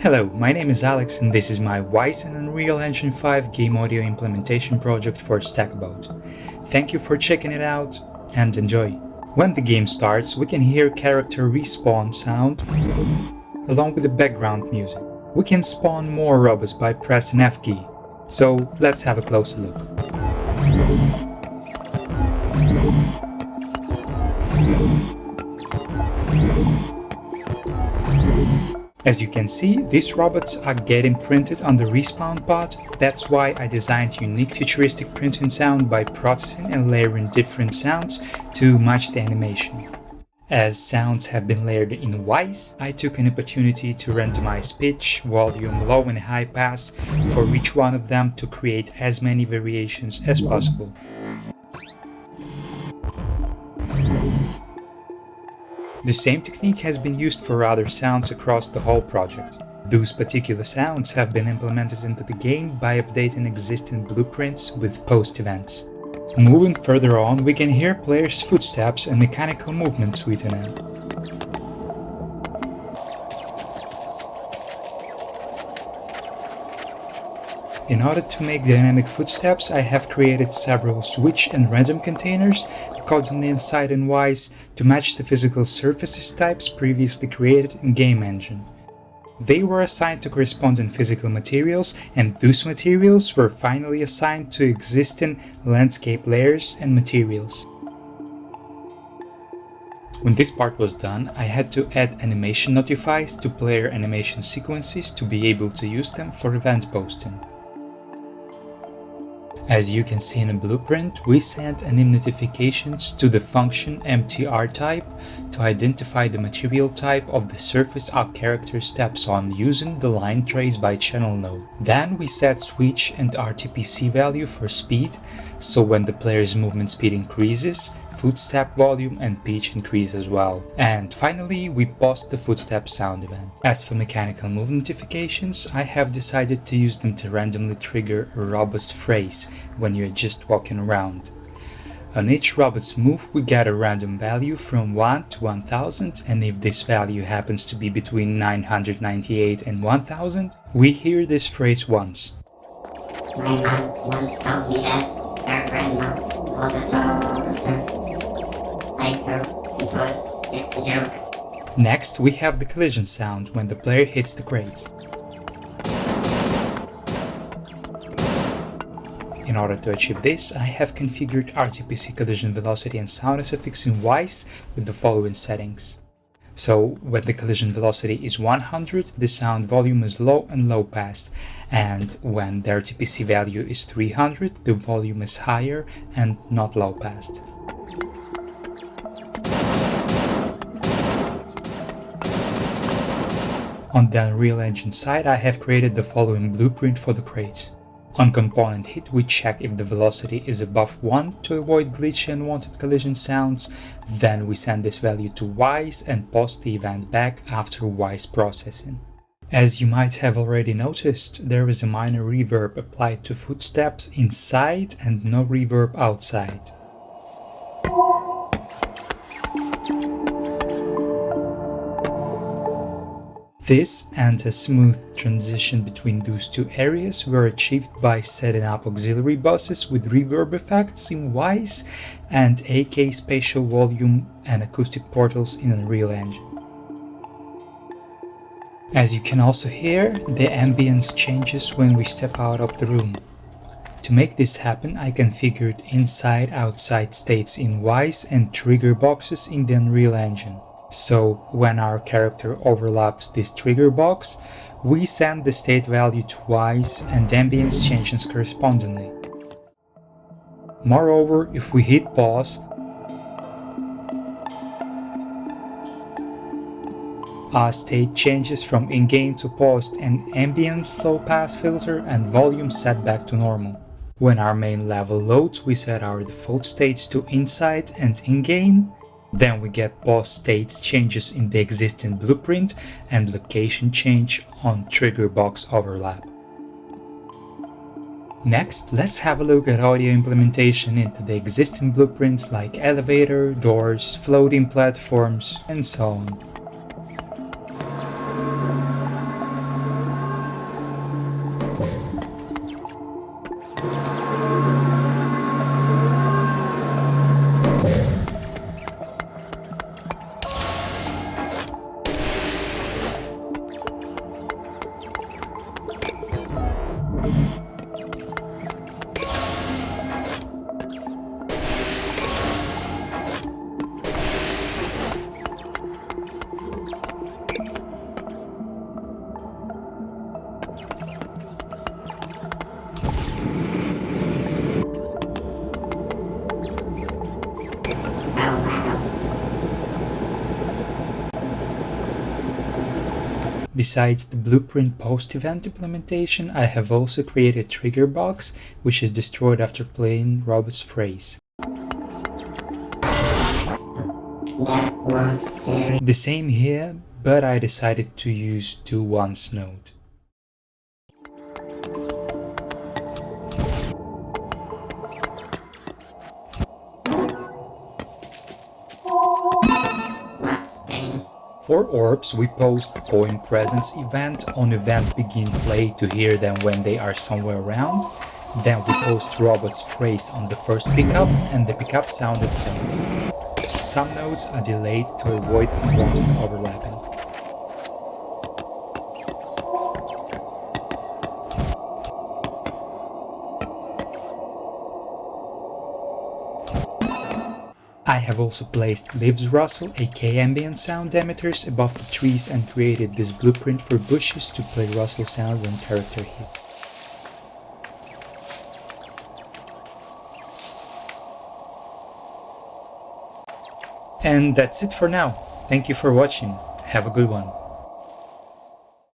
Hello, my name is Alex and this is my Wwise and Unreal Engine 5 game audio implementation project for Stackboat. Thank you for checking it out and enjoy. When the game starts, we can hear character respawn sound along with the background music. We can spawn more robots by pressing F key, so let's have a closer look. As you can see, these robots are getting printed on the respawn pod. That's why I designed unique futuristic printing sound by processing and layering different sounds to match the animation. As sounds have been layered in Wwise, I took an opportunity to randomize pitch, volume, low and high pass for each one of them to create as many variations as possible. The same technique has been used for other sounds across the whole project. Those particular sounds have been implemented into the game by updating existing blueprints with post events. Moving further on, we can hear players' footsteps and mechanical movement sweetening. In order to make dynamic footsteps, I have created several switch and random containers coded inside in Wwise to match the physical surfaces types previously created in Game Engine. They were assigned to corresponding physical materials, and those materials were finally assigned to existing landscape layers and materials. When this part was done, I had to add animation notifies to player animation sequences to be able to use them for event posting. As you can see in the blueprint, we sent anim notifications to the function emptyRtype to identify the material type of the surface our character steps on using the line trace by channel node. Then we set switch and RTPC value for speed, so when the player's movement speed increases, footstep volume and pitch increase as well. And finally, we post the footstep sound event. As for mechanical move notifications, I have decided to use them to randomly trigger a robot's phrase when you're just walking around. On each robot's move, we get a random value from 1 to 1000, and if this value happens to be between 998 and 1000, we hear this phrase once. My mom once told me that her grandma was a toaster. I heard it was just a joke. Next, we have the collision sound when the player hits the crates. In order to achieve this, I have configured RTPC collision velocity and sound suffix in Wwise with the following settings. So, when the collision velocity is 100, the sound volume is low and low passed, and when the RTPC value is 300, the volume is higher and not low passed. On the Unreal Engine side, I have created the following blueprint for the crates. On component hit, we check if the velocity is above 1 to avoid glitchy and unwanted collision sounds, then we send this value to Wwise and post the event back after Wwise processing. As you might have already noticed, there is a minor reverb applied to footsteps inside and no reverb outside. This and a smooth transition between those two areas were achieved by setting up auxiliary buses with reverb effects in Wwise and AK spatial volume and acoustic portals in Unreal Engine. As you can also hear, the ambience changes when we step out of the room. To make this happen, I configured inside-outside states in Wwise and trigger boxes in the Unreal Engine. So, when our character overlaps this trigger box, we send the state value to Wwise and ambience changes correspondingly. Moreover, if we hit pause, our state changes from in-game to post and ambience low pass filter and volume set back to normal. When our main level loads, we set our default states to inside and in-game. Then we get pause states changes in the existing blueprint and location change on trigger box overlap. Next, let's have a look at audio implementation into the existing blueprints like elevator, doors, floating platforms, and so on. Besides the blueprint post-event implementation, I have also created a trigger box, which is destroyed after playing Robot's phrase. That was serious. The same here, but I decided to use do once node. What's this? For orbs, we post coin presence event on event begin play to hear them when they are somewhere around. Then we post robot's trace on the first pickup and the pickup sound itself. Some nodes are delayed to avoid unwanted overlapping. I have also placed leaves rustle, aka Ambience sound emitters above the trees and created this blueprint for bushes to play rustle sounds and character hit. And that's it for now. Thank you for watching. Have a good one.